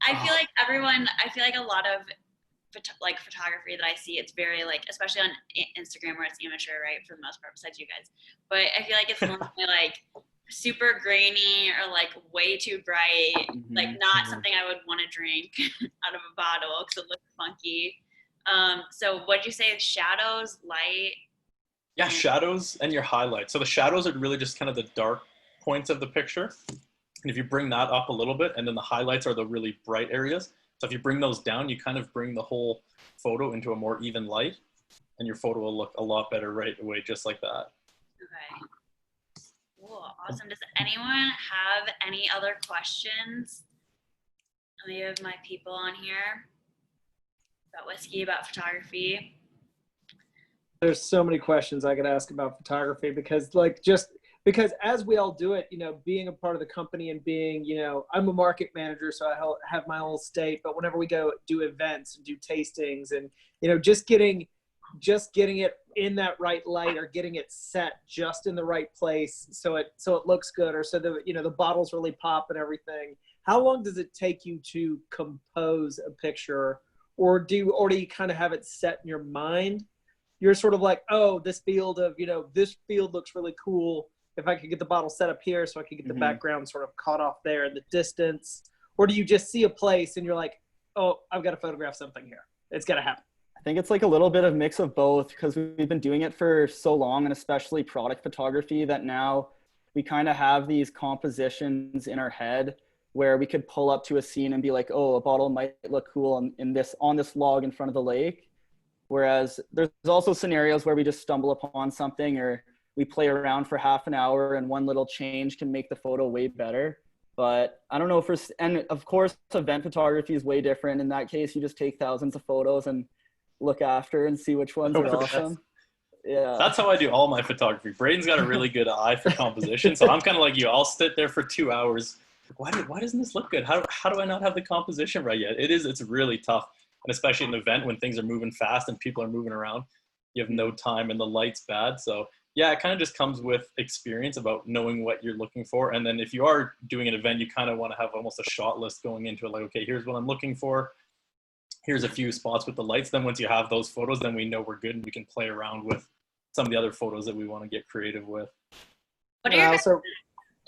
I feel like a lot of photography that I see, it's very, like, especially on Instagram where it's amateur, right, for the most part, besides you guys, but I feel like it's normally like super grainy or like way too bright, like not something I would want to drink out of a bottle because it looks funky. So what'd you say? Shadows, light? Yeah, shadows and your highlights. So the shadows are really just kind of the dark points of the picture. And if you bring that up a little bit, and then the highlights are the really bright areas. So if you bring those down, you kind of bring the whole photo into a more even light, and your photo will look a lot better right away, just like that. Okay. Cool. Awesome. Does anyone have any other questions? Any of my people on here about whiskey, about photography? There's so many questions I could ask about photography because as we all do it, being a part of the company and being, I'm a market manager, so I have my whole state, but whenever we go do events and do tastings and, just getting it in that right light or getting it set just in the right place so it looks good, or so the bottles really pop and everything. How long does it take you to compose a picture or do you kind of have it set in your mind? You're sort of like, oh, this field looks really cool. If I could get the bottle set up here so I could get the background sort of caught off there in the distance. Or do you just see a place and you're like, oh, I've got to photograph something here. It's got to happen. I think it's like a little bit of mix of both, because we've been doing it for so long, and especially product photography, that now we kind of have these compositions in our head where we could pull up to a scene and be like, oh, a bottle might look cool on this log in front of the lake. Whereas there's also scenarios where we just stumble upon something, or we play around for half an hour and one little change can make the photo way better. But I don't know and of course, event photography is way different. In that case, you just take thousands of photos and look after and see which ones are awesome. Yeah. That's how I do all my photography. Braden's got a really good eye for composition. So I'm kind of like you. I'll sit there for 2 hours. Why doesn't this look good? How do I not have the composition right yet? It's really tough. And especially in an event when things are moving fast and people are moving around, you have no time and the light's bad. So yeah, it kind of just comes with experience about knowing what you're looking for. And then if you are doing an event, you kind of want to have almost a shot list going into it. Like, okay, here's what I'm looking for. Here's a few spots with the lights. Then once you have those photos, then we know we're good and we can play around with some of the other photos that we want to get creative with. What are your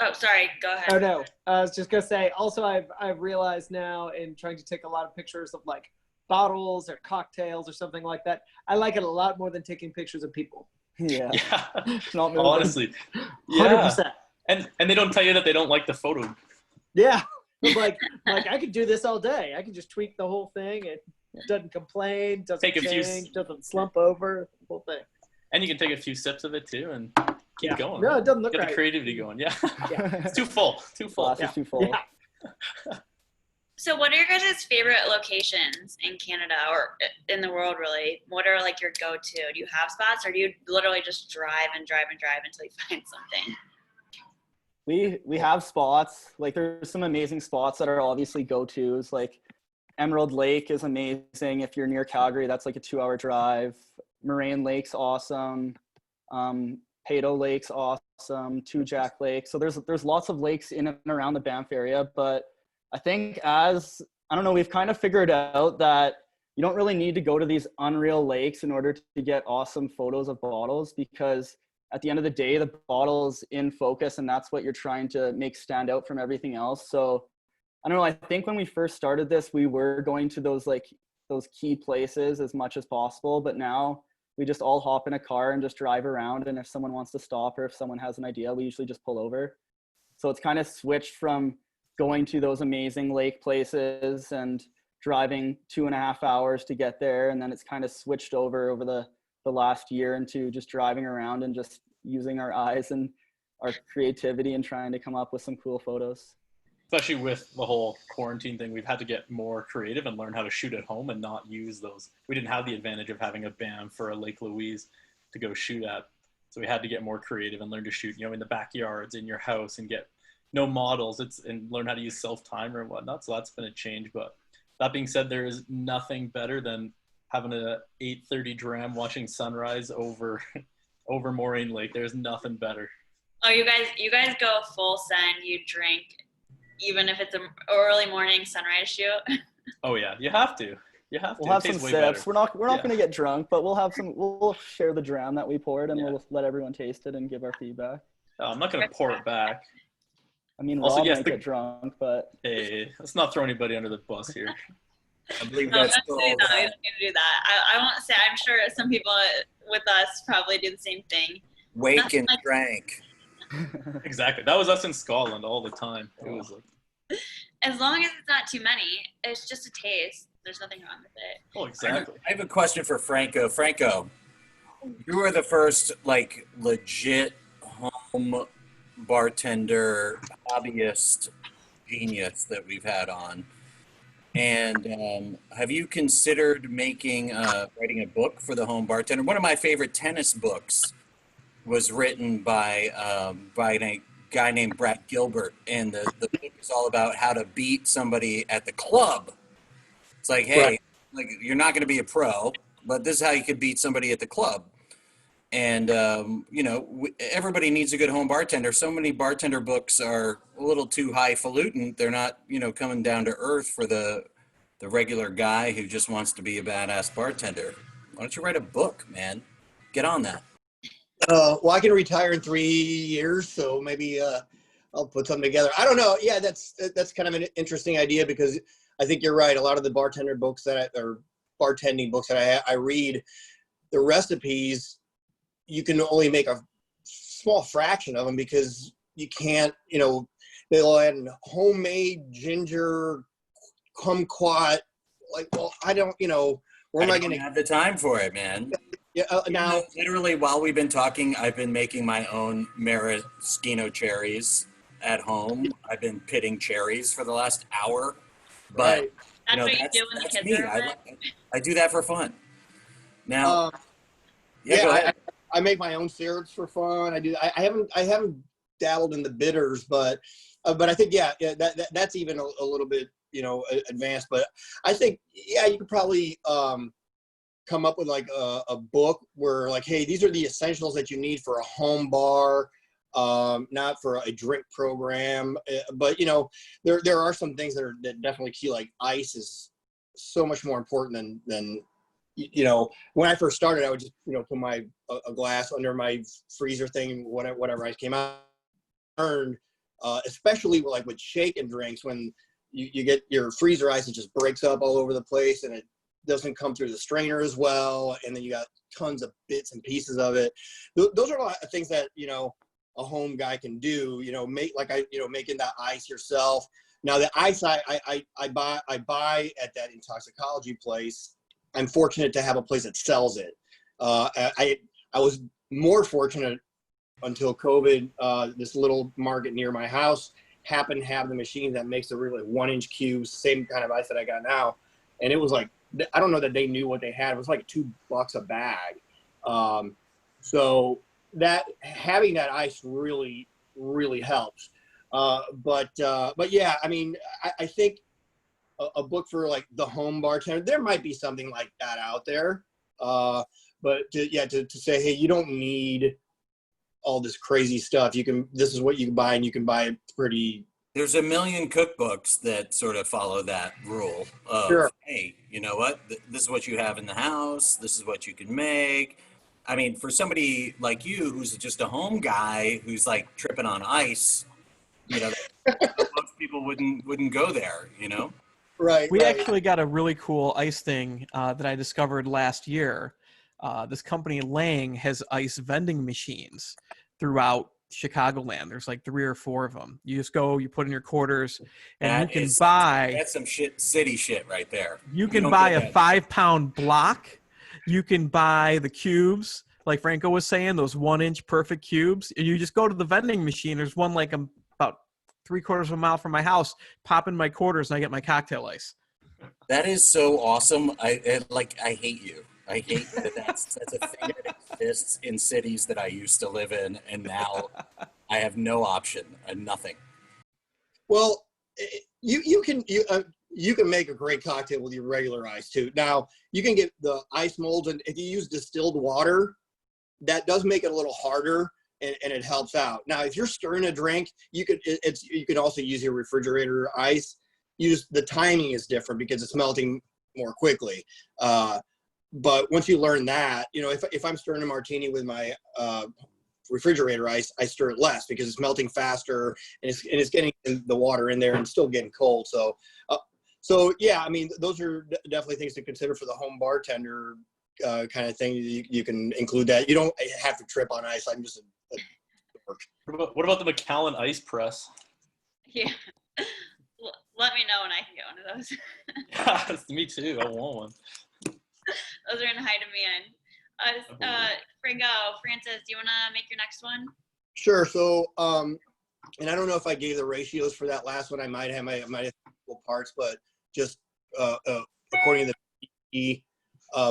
oh, sorry, go ahead. Oh no, I was just gonna say, also I've realized now in trying to take a lot of pictures of like bottles or cocktails or something like that, I like it a lot more than taking pictures of people. Yeah. Not honestly. Yeah. 100%. And they don't tell you that they don't like the photo. Yeah. like I could do this all day. I could just tweak the whole thing. It doesn't complain, doesn't change, doesn't slump over, the whole thing. And you can take a few sips of it too and keep going. No, it doesn't look Get right. the creativity going. Yeah. Yeah. It's too full. Too full. Glass is too full. Yeah. So what are your guys' favorite locations in Canada or in the world, really? What are like your go-to? Do you have spots, or do you literally just drive until you find something? We have spots. Like, there's some amazing spots that are obviously go-tos. Like Emerald Lake is amazing. If you're near Calgary, that's like a 2-hour drive. Moraine Lake's awesome. Peyto Lake's awesome. Two Jack Lake. So there's lots of lakes in and around the Banff area. But I think we've kind of figured out that you don't really need to go to these unreal lakes in order to get awesome photos of bottles, because at the end of the day, the bottle's in focus and that's what you're trying to make stand out from everything else. So I don't know, I think when we first started this, we were going to those key places as much as possible, but now we just all hop in a car and just drive around, and if someone wants to stop or if someone has an idea, we usually just pull over. So it's kind of switched from going to those amazing lake places and driving 2.5 hours to get there, and then it's kind of switched over the last year into just driving around and just using our eyes and our creativity and trying to come up with some cool photos. Especially with the whole quarantine thing, we've had to get more creative and learn how to shoot at home and not use those. We didn't have the advantage of having a Banff or a Lake Louise to go shoot at. So we had to get more creative and learn to shoot, in the backyards, in your house, and get no models. And learn how to use self-timer and whatnot. So that's been a change. But that being said, there is nothing better than having a 8:30 dram watching sunrise over Moraine Lake. There's nothing better. Oh, you guys go full send. You drink even if it's an early morning sunrise shoot. Oh yeah, you have to. We'll have some sips. We're not going to get drunk, but we'll share the dram that we poured, and we'll let everyone taste it and give our feedback. Oh, I'm not going to pour it back. I mean, Rob might get drunk, but hey, let's not throw anybody under the bus here. I believe No, that's that's still do that. I won't say. I'm sure some people with us probably do the same thing. wake and drank. Exactly. That was us in Scotland all the time. It was like, as long as it's not too many, it's just a taste. There's nothing wrong with it. oh, exactly. I have a question for Franco. Franco, you were the first legit home bartender, hobbyist genius that we've had on. And have you considered writing a book for the home bartender? One of my favorite tennis books was written by a guy named Brad Gilbert, and the book is all about how to beat somebody at the club. It's like, hey, you're not going to be a pro, but this is how you could beat somebody at the club. And, everybody needs a good home bartender. So many bartender books are a little too highfalutin. They're not, coming down to earth for the the regular guy who just wants to be a badass bartender. Why don't you write a book, man? Get on that. Well, I can retire in 3 years, so maybe I'll put something together. I don't know. Yeah, that's kind of an interesting idea, because I think you're right. A lot of the bartender books or bartending books that I read, the recipes, you can only make a small fraction of them, because you can't, they'll add homemade ginger kumquat. Like, well, I don't, where am I going to have the time for it, man? Yeah, now, literally, while we've been talking, I've been making my own maraschino cherries at home. I've been pitting cherries for the last hour. But right. That's what you do when the kids me. are around. I do that for fun. Now, I make my own syrups for fun. I haven't dabbled in the bitters, but I think that's even a little bit advanced. But I think you could probably come up with like a book where, like, hey, these are the essentials that you need for a home bar, not for a drink program. But there are some things that definitely key, like ice is so much more important than when I first started, I would just put a glass under my freezer thing, whatever ice came out. Learned, especially with shaken drinks, when you get your freezer ice, it just breaks up all over the place, and it doesn't come through the strainer as well, and then you got tons of bits and pieces of it. Those are a lot of things that a home guy can do. Making that ice yourself. Now the ice I buy at that intoxicology place. I'm fortunate to have a place that sells it. I was more fortunate until COVID. This little market near my house happened to have the machine that makes the really 1-inch cubes, same kind of ice that I got now, and it was like, I don't know that they knew what they had. It was like $2 a bag. So that having that ice really, really helps. But yeah, I mean, I think a book for like the home bartender, there might be something like that out there. But to say, hey, you don't need all this crazy stuff. This is what you can buy, and you can buy it pretty. There's a million cookbooks that sort of follow that rule of, Sure. hey, you know what? This is what you have in the house. This is what you can make. I mean, for somebody like you, who's just a home guy, who's like tripping on ice, most people wouldn't go there, Right. We actually got a really cool ice thing that I discovered last year. This company, Lang, has ice vending machines throughout Chicagoland. There's like 3 or 4 of them. You just go, you put in your quarters, and you can buy. That's some city shit right there. You can buy a 5-pound block. You can buy the cubes, like Franco was saying, those 1-inch perfect cubes. And you just go to the vending machine. There's one like about 3/4 of a mile from my house. Pop in my quarters, and I get my cocktail ice. That is so awesome. I hate you. I hate that's a thing that exists in cities that I used to live in, and now I have no option and nothing. Well, you can make a great cocktail with your regular ice too. Now you can get the ice molds, and if you use distilled water, that does make it a little harder, and it helps out. Now, if you're stirring a drink, you could also use your refrigerator ice. The timing is different because it's melting more quickly. But once you learn that, if I'm stirring a martini with my refrigerator ice, I stir it less because it's melting faster, and it's getting the water in there and still getting cold. So yeah, I mean, those are definitely things to consider for the home bartender kind of thing. You can include that. You don't have to trip on ice. I'm just a dork. What about the Macallan ice press? Yeah. Let me know when I can get one of those. Me too. I want one. Those are in high demand. Francis, do you want to make your next one? Sure. So, and I don't know if I gave the ratios for that last one. I might have equal parts, but just according to the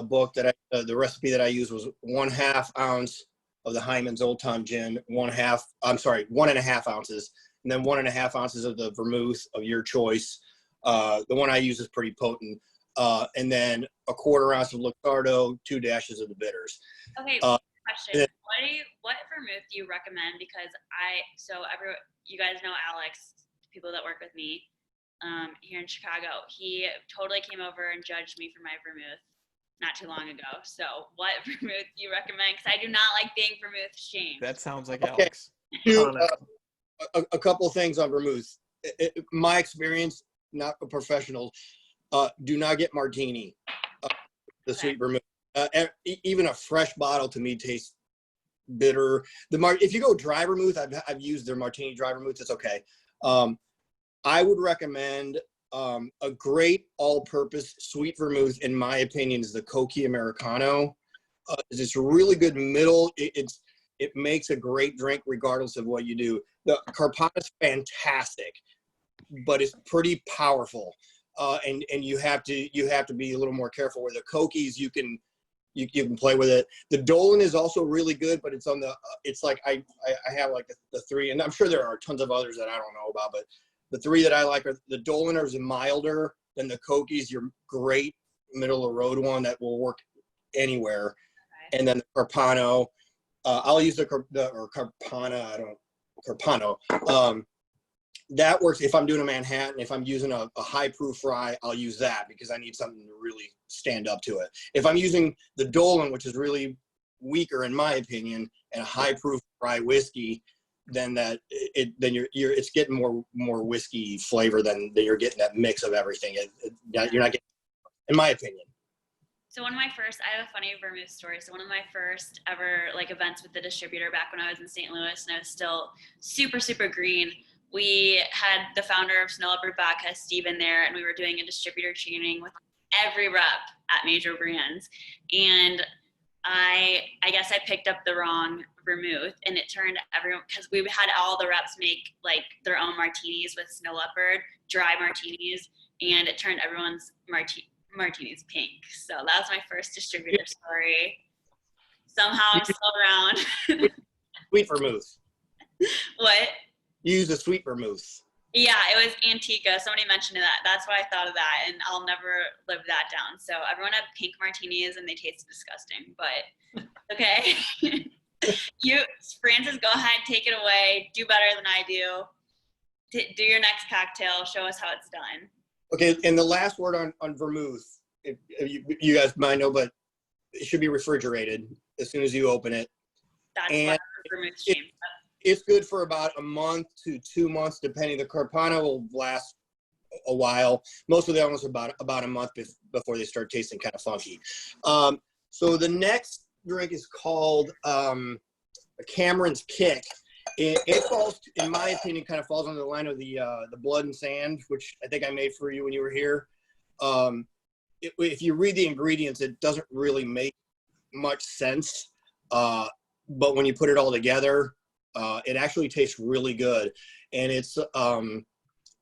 book the recipe that I used was 1/2 ounce of the Hyman's Old Time Gin, 1.5 ounces, and then 1.5 ounces of the vermouth of your choice. The one I use is pretty potent. And then 1/4 ounce of Lucardo, 2 dashes of the bitters. Okay, question. What vermouth do you recommend? Because you guys know Alex, people that work with me. here in Chicago. He totally came over and judged me for my vermouth not too long ago. So what vermouth do you recommend? Because I do not like being vermouth shamed. That sounds like Okay. Alex. Honest. A couple of things on vermouth. My experience, not a professional, do not get martini, the sweet vermouth. Even a fresh bottle to me tastes bitter. If you go dry vermouth, I've used their martini dry vermouth. It's okay. I would recommend a great all-purpose sweet vermouth, in my opinion, is the Coqui Americano. It's really good middle. It makes a great drink regardless of what you do. The Carpana is fantastic, but it's pretty powerful, and you have to be a little more careful. Where the Coquis, you can play with it. The Dolan is also really good, but it's on the it's like I have like the three, and I'm sure there are tons of others that I don't know about, but the three that I like are the Dolan is milder than the Coquis. Your great middle of the road one that will work anywhere, and then the Carpano. I'll use the Carpana. Carpano. That works if I'm doing a Manhattan. If I'm using a high proof rye, I'll use that because I need something to really stand up to it. If I'm using the Dolan, which is really weaker in my opinion, and a high proof rye whiskey, then it's getting more whiskey flavor than you're getting that mix of everything. You're not getting, in my opinion. So I have a funny vermouth story. So one of my first ever like events with the distributor back when I was in St. Louis and I was still super, super green, we had the founder of Snow Leopard Vodka, Steven, there, and we were doing a distributor training with every rep at major brands. And I guess I picked up the wrong vermouth, and it turned everyone, because we had all the reps make like their own martinis with Snow Leopard, dry martinis, and it turned everyone's martinis pink. So that was my first distributor story. Somehow I'm still around. Sweet vermouth. What? You use a sweet vermouth. Yeah, it was Antica. Somebody mentioned that. That's why I thought of that, and I'll never live that down. So everyone had pink martinis, and they tasted disgusting, but okay. Francis, go ahead, take it away. Do better than I do. Do your next cocktail. Show us how it's done. Okay, and the last word on vermouth, if you guys might know, but it should be refrigerated as soon as you open it. That's and what vermouth shamed. It's good for about a month to 2 months, depending. The Carpano will last a while. Most of the others about a month before they start tasting kind of funky. So the next drink is called Cameron's Kick. It falls, in my opinion, kind of falls under the line of the Blood and Sand, which I think I made for you when you were here. If you read the ingredients, it doesn't really make much sense. But when you put it all together, it actually tastes really good. And it's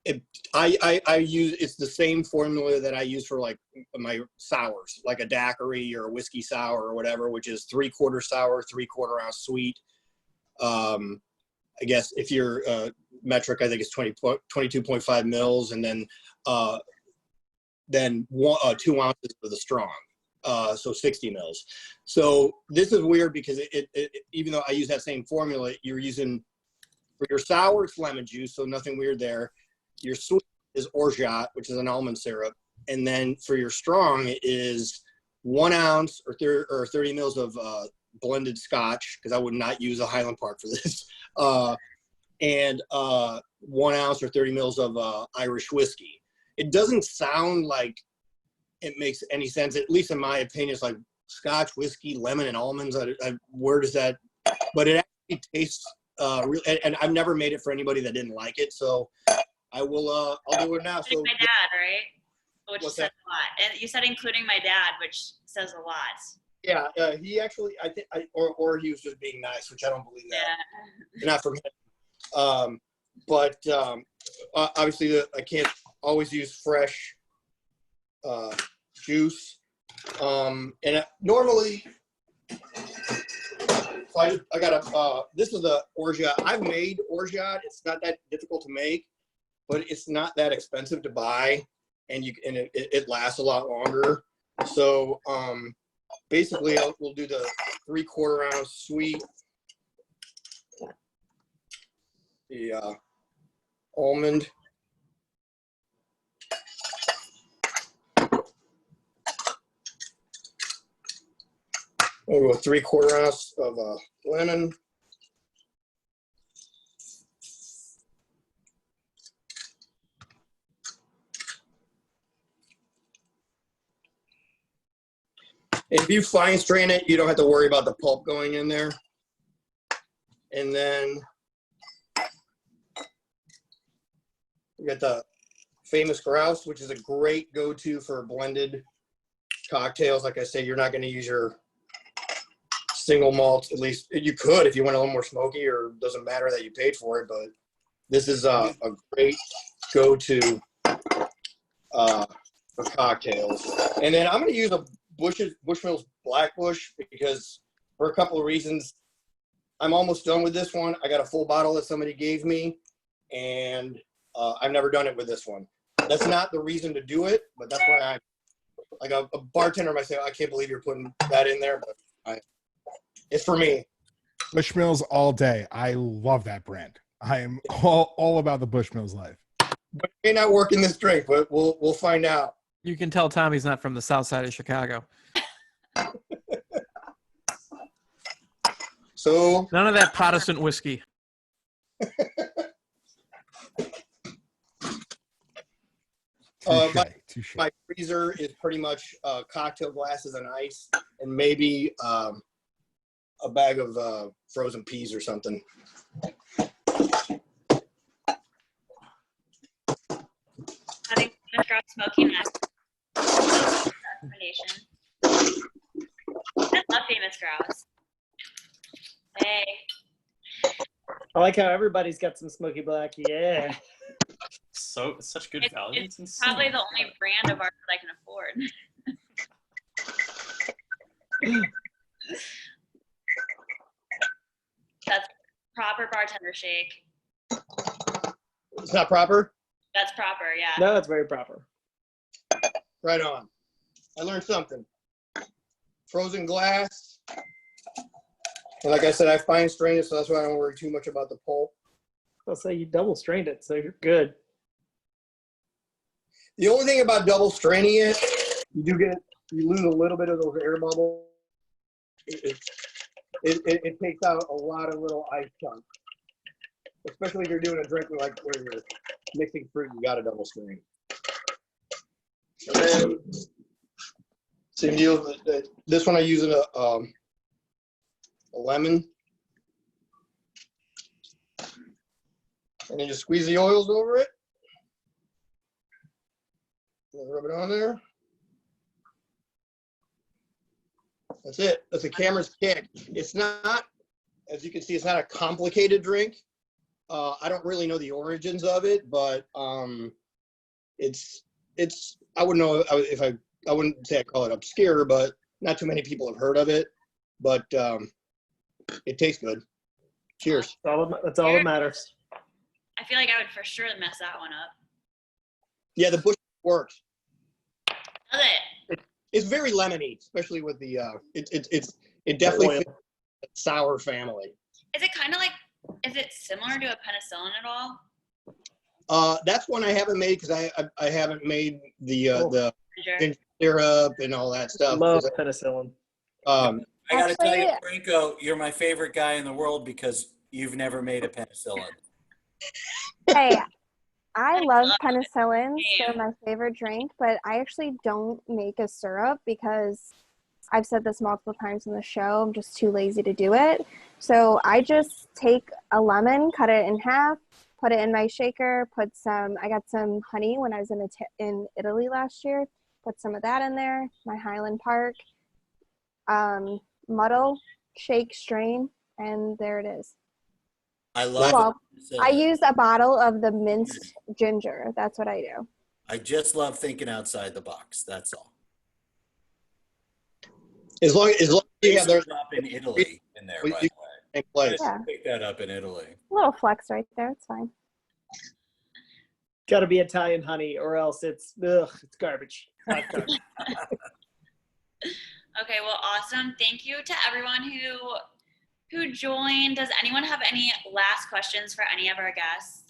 it's the same formula that I use for like my sours, like a daiquiri or a whiskey sour or whatever, which is 3/4 sour, 3/4 ounce sweet. I guess if you're metric, I think it's 22.5 mils, and then 2 ounces for the strong, so 60 mils. So this is weird because it even though I use that same formula, you're using for your sour, it's lemon juice, so nothing weird there. Your sweet is orgeat, which is an almond syrup, and then for your strong it is 1 ounce or 30 mils of blended Scotch, because I would not use a Highland Park for this, and 1 ounce or 30 mils of Irish whiskey. It doesn't sound like it makes any sense, at least in my opinion. It's like Scotch, whiskey, lemon, and almonds. Where does that? But it actually tastes real. And I've never made it for anybody that didn't like it, so I will. I'll do it now. So my dad, right? Which What's says that? a lot. And you said including my dad, which says a lot. Yeah, he actually, I think, or he was just being nice, which I don't believe that. Yeah. Not from him. But obviously, I can't always use fresh juice. And normally, so I got this is the orgeat. I've made orgeat. It's not that difficult to make, but it's not that expensive to buy, and it lasts a lot longer. So basically, we'll do the 3/4 ounce sweet, the almond, We'll go 3/4 ounce of lemon. If you fine strain it, you don't have to worry about the pulp going in there. And then we got the Famous Grouse, which is a great go-to for blended cocktails. Like I say, you're not going to use your single malt. At least you could if you want a little more smoky, or it doesn't matter that you paid for it. But this is a great go-to for cocktails. And then I'm going to use a Bushmills Black Bush because for a couple of reasons. I'm almost done with this one. I got a full bottle that somebody gave me, and I've never done it with this one. That's not the reason to do it, but that's why I'm like a bartender might say, I can't believe you're putting that in there, but it's for me. Bushmills all day. I love that brand. I am all about the Bushmills life. But it may not work in this drink, but we'll find out. You can tell Tommy's not from the south side of Chicago. So None of that Protestant whiskey. My freezer is pretty much cocktail glasses and ice, and maybe a bag of frozen peas or something. Having Grouse smoking that recommendation. I love Famous Grouse. Hey. I like how everybody's got some smoky black. Yeah. So it's such good value. It's probably the only brand of ours that I can afford. That's proper bartender shake. It's not proper? That's proper, yeah. No, that's very proper. Right on. I learned something. Frozen glass. And like I said, I fine strained it, so that's why I don't worry too much about the pulp. I'll say you double strained it, so you're good. The only thing about double straining it, you lose a little bit of those air bubbles. It takes out a lot of little ice chunks. Especially if you're doing a drink like where you're mixing fruit, you got to double strain. And then, same deal. This one I use a lemon. And then just squeeze the oils over it. Rub it on there. That's it. That's a camera's kick. It's not, as you can see, it's not a complicated drink. I don't really know the origins of it, but it's. I wouldn't know if I wouldn't say I call it obscure, but not too many people have heard of it. But it tastes good. Cheers. That's all that matters. I feel like I would for sure mess that one up. Yeah, the Bush works. Does it? It's very lemony, especially with the it definitely fits the sour family. Is it kind of like, is it similar to a penicillin at all? That's one I haven't made because I haven't made the ginger syrup and all that stuff. Love penicillin. I gotta tell you, Franco, you're my favorite guy in the world because you've never made a penicillin. Hey, I love penicillins. They're my favorite drink, but I actually don't make a syrup because I've said this multiple times in the show. I'm just too lazy to do it. So I just take a lemon, cut it in half, put it in my shaker, I got some honey when I was in Italy last year, put some of that in there, my Highland Park, muddle, shake, strain, and there it is. I love it. I use a bottle of the minced ginger. That's what I do. I just love thinking outside the box. That's all. As long as you have there's up in Italy in there, by the way. Yeah. Pick that up in Italy. A little flex right there. It's fine. Got to be Italian honey, or else it's garbage. Okay, well, awesome. Thank you to everyone who joined. Does anyone have any last questions for any of our guests?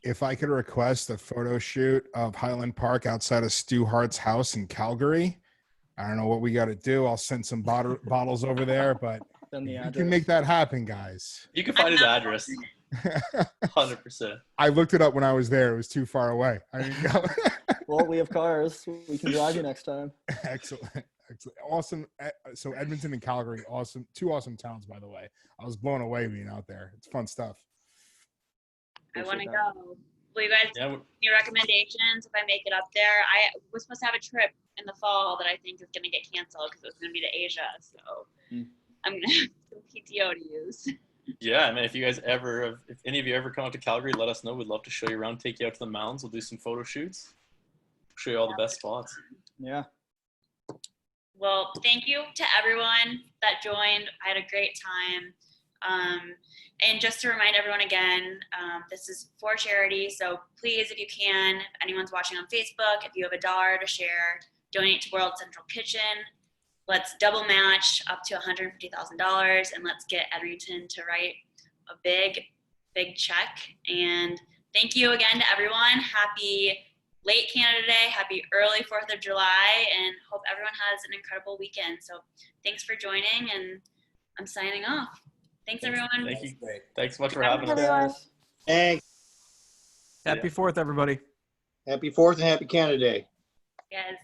If I could request a photo shoot of Highland Park outside of Stu Hart's house in Calgary, I don't know what we got to do. I'll send some bottles over there, but Send the you address. can make that happen, guys. You can find his address. 100%. I looked it up when I was there. It was too far away. I didn't go. Well, we have cars. We can drive you next time. Excellent. Excellent. Awesome. So Edmonton and Calgary, awesome. Two awesome towns, by the way. I was blown away being out there. It's fun stuff. I want to Appreciate that. go. Will you guys Yeah, give me recommendations if I make it up there? I was supposed to have a trip in the fall that I think is going to get canceled because it was going to be to Asia. So I'm going to have some PTO to use. yeah. I mean, if any of you ever come out to Calgary, let us know. We'd love to show you around, take you out to the mountains. We'll do some photo shoots, show you all the best spots. Yeah. Well, thank you to everyone that joined. I had a great time. And just to remind everyone again, this is for charity. So please, if you can, if anyone's watching on Facebook, if you have $1 to share, donate to World Central Kitchen. Let's double match up to $150,000 and let's get Edrington to write a big, big check. And thank you again to everyone. Happy late Canada Day. Happy early 4th of July, and hope everyone has an incredible weekend. So thanks for joining, and I'm signing off. Thanks, everyone. Thank you. Thanks so much for having us. everyone. Thanks. Happy 4th, everybody. Happy 4th and happy Canada Day. Yes.